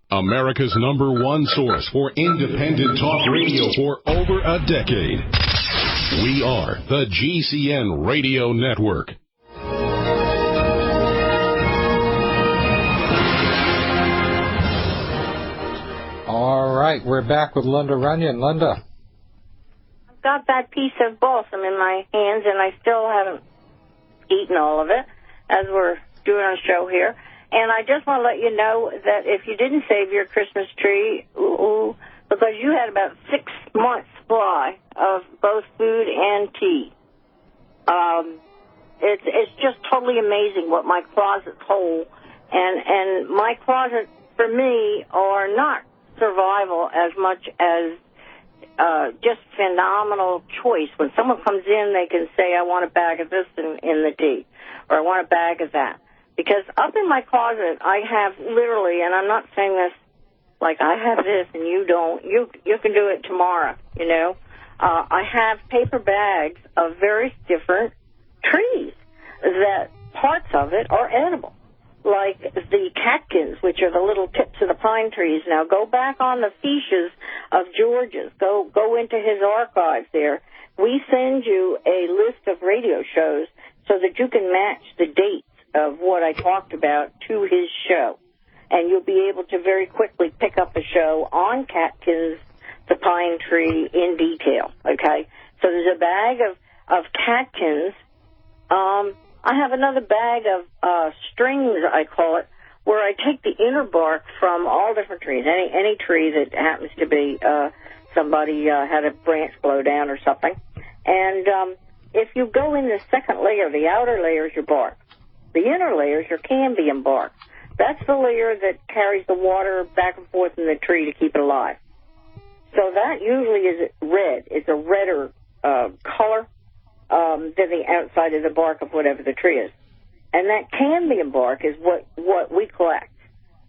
America's #1 source for independent talk radio for over a decade. We are the GCN Radio Network. All right, we're back with Linda Runyon. Linda. I've got that piece of balsam in my hands, and I still haven't eaten all of it as we're doing our show here. And I just want to let you know that if you didn't save your Christmas tree, because you had about 6 months supply of both food and tea. It's just totally amazing what my closets hold. And my closets, for me, are not survival as much as just phenomenal choice. When someone comes in, they can say, I want a bag of this in the tea, or I want a bag of that. Because up in my closet, I have literally, and I'm not saying this like I have this and you don't, you can do it tomorrow, you know. I have paper bags of various different trees that parts of it are edible. Like the catkins, which are the little tips of the pine trees. Now, go back on the fiches of George's. Go into his archives there. We send you a list of radio shows so that you can match the dates of what I talked about to his show. And you'll be able to very quickly pick up a show on catkins, the pine tree, in detail, okay? So there's a bag of catkins. I have another bag of strings, I call it, where I take the inner bark from all different trees, any tree that happens to be somebody had a branch blow down or something. And if you go in the second layer, the outer layer is your bark. The inner layer is your cambium bark. That's the layer that carries the water back and forth in the tree to keep it alive. So that usually is red. It's a redder color than the outside of the bark of whatever the tree is. And that cambium bark is what we collect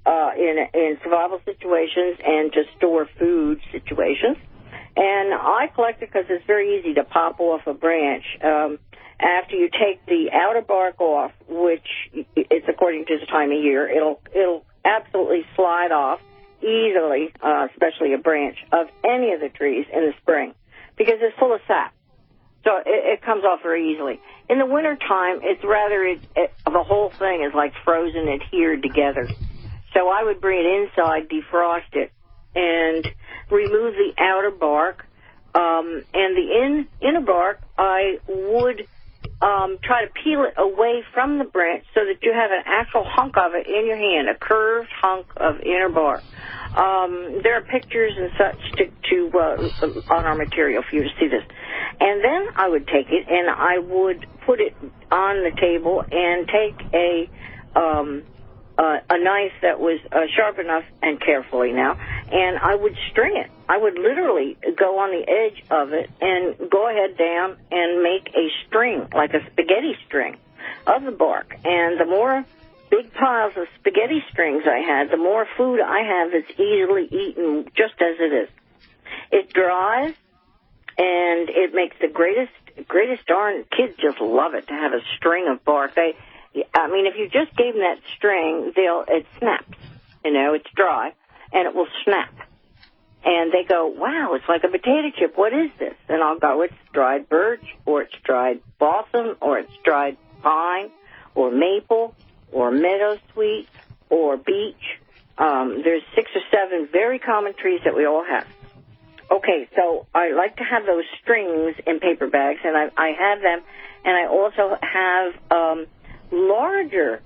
in survival situations and to store food situations. And I collect it because it's very easy to pop off a branch. After you take the outer bark off, which it's according to the time of year, it'll absolutely slide off easily, especially a branch of any of the trees in the spring, because it's full of sap. So it comes off very easily. In the wintertime, it's rather, the whole thing is like frozen, adhered together. So I would bring it inside, defrost it, and remove the outer bark. And the inner bark, I would try to peel it away from the branch so that you have an actual hunk of it in your hand, a curved hunk of inner bark. There are pictures and such on our material for you to see this. And then I would take it and I would put it on the table and take a knife that was sharp enough, and carefully now, and I would string it. I would literally go on the edge of it and go ahead down and make a string, like a spaghetti string of the bark. And the more big piles of spaghetti strings I had, the more food I have that's easily eaten just as it is. It dries, and it makes the greatest darn, kids just love it to have a string of bark. If you just gave them that string, it snaps. It's dry, and it will snap. And they go, wow, it's like a potato chip. What is this? And I'll go, it's dried birch, or it's dried balsam, or it's dried pine, or maple, or meadowsweet, or beech. There's 6 or 7 very common trees that we all have. Okay, so I like to have those strings in paper bags, and I have them, and I also have larger,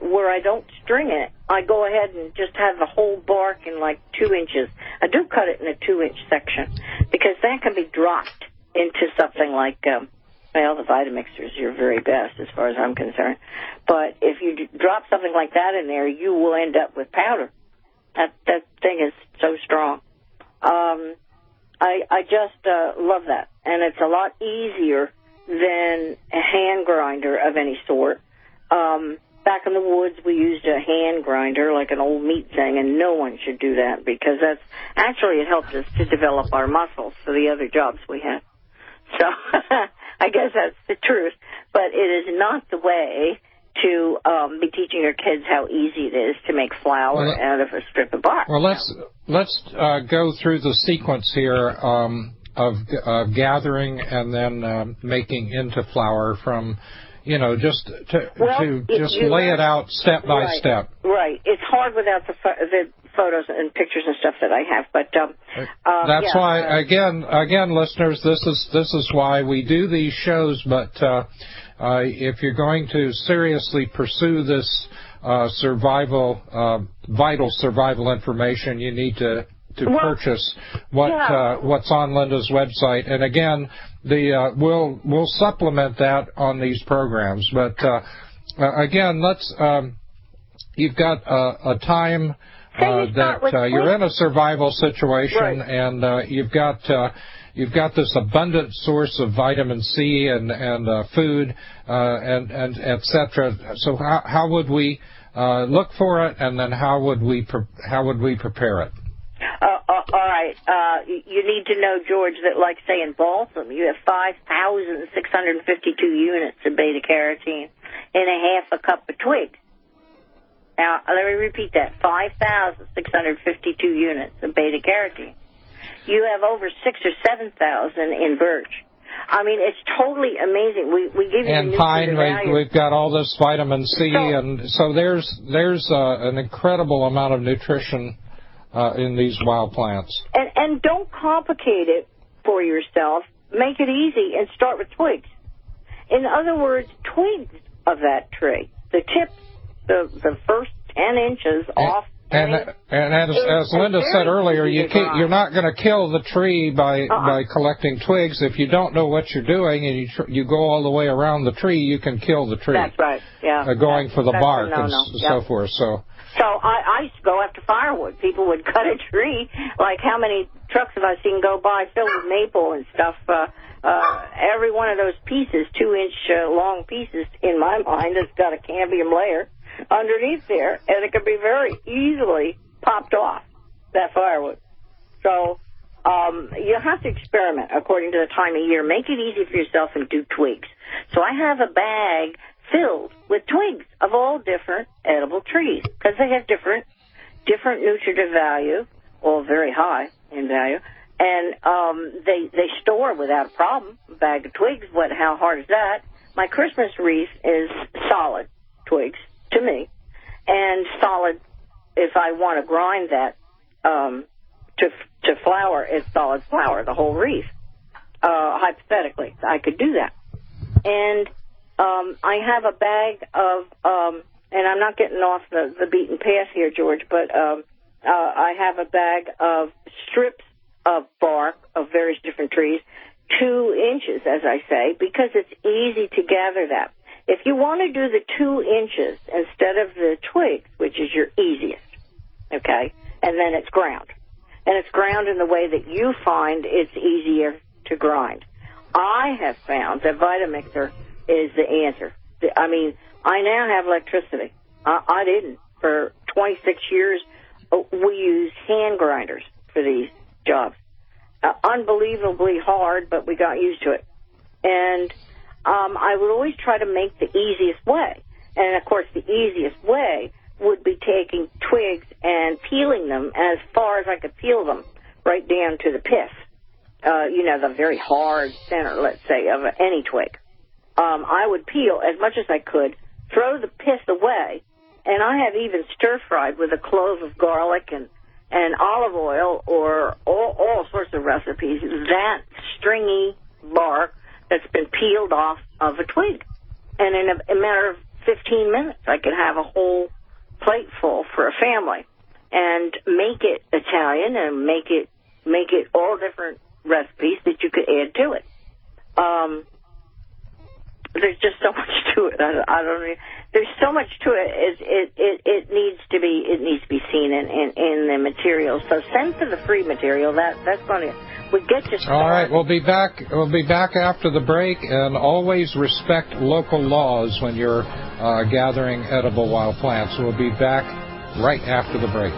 where I don't string it. I go ahead and just have the whole bark in like 2 inches. I do cut it in a 2-inch section because that can be dropped into something like, the Vitamixers are your very best as far as I'm concerned. But if you drop something like that in there, you will end up with powder. That thing is so strong. I just love that. And it's a lot easier than a hand grinder of any sort. Back in the woods, we used a hand grinder, like an old meat thing, and no one should do that because it helped us to develop our muscles for the other jobs we had. So I guess that's the truth. But it is not the way to be teaching your kids how easy it is to make flour out of a strip of bark. Well, let's go through the sequence here of gathering and then making into flour from, just to lay it out step by step. Right. It's hard without the photos and pictures and stuff that I have, but that's why again, listeners, this is why we do these shows. But if you're going to seriously pursue this vital survival information, you need to purchase what's on Linda's website. And again, we'll supplement that on these programs. But again, you've got a time that you're in a survival situation, and you've got this abundant source of vitamin C and food and etc. So how would we look for it, and then how would we prepare it? All right. You need to know, George, that like say in balsam, you have 5,652 units of beta carotene in a half a cup of twigs. Now, let me repeat that, 5,652 units of beta-carotene. You have over 6,000 or 7,000 in birch. I mean, it's totally amazing. We give you and pine, we've got all this vitamin C, and so there's an incredible amount of nutrition in these wild plants. And don't complicate it for yourself. Make it easy and start with twigs. In other words, twigs of that tree, the tips, the first 10 inches off. And as Linda said earlier, you're not going to kill the tree by collecting twigs. If you don't know what you're doing and you go all the way around the tree, you can kill the tree. That's right. Yeah. Going for the bark and so forth. So I used to go after firewood. People would cut a tree. Like how many trucks have I seen go by filled with maple and stuff? Every one of those pieces, 2-inch long pieces, in my mind, has got a cambium layer underneath there, and it can be very easily popped off, that firewood. So you have to experiment according to the time of year. Make it easy for yourself and do twigs. So I have a bag filled with twigs of all different edible trees because they have different nutritive value, all very high in value, and they store without a problem. A bag of twigs, how hard is that? My Christmas wreath is solid twigs to me, and solid if I want to grind that to flour, it's solid flour, the whole wreath. Hypothetically, I could do that. And I have a bag of, and I'm not getting off the beaten path here, George, but I have a bag of strips of bark of various different trees, 2 inches, as I say, because it's easy to gather that. If you want to do the 2 inches instead of the twigs, which is your easiest, okay, and then it's ground. And it's ground in the way that you find it's easier to grind. I have found that Vitamixer is the answer. I mean, I now have electricity. I didn't. For 26 years, we use hand grinders for these jobs. Unbelievably hard, but we got used to it. And I would always try to make the easiest way. And, of course, the easiest way would be taking twigs and peeling them as far as I could peel them, right down to the pith. The very hard center, let's say, of any twig. I would peel as much as I could, throw the pith away, and I have even stir-fried with a clove of garlic and olive oil or all sorts of recipes, that stringy bark that's been peeled off of a twig. And in a matter of 15 minutes, I could have a whole plate full for a family and make it Italian and make it all different recipes that you could add to it. There's just so much to it. I don't know. There's so much to it. It needs to be seen in the material. So send for the free material. That's going to get you started. All right, we'll be back. We'll be back after the break, and always respect local laws when you're gathering edible wild plants. We'll be back right after the break.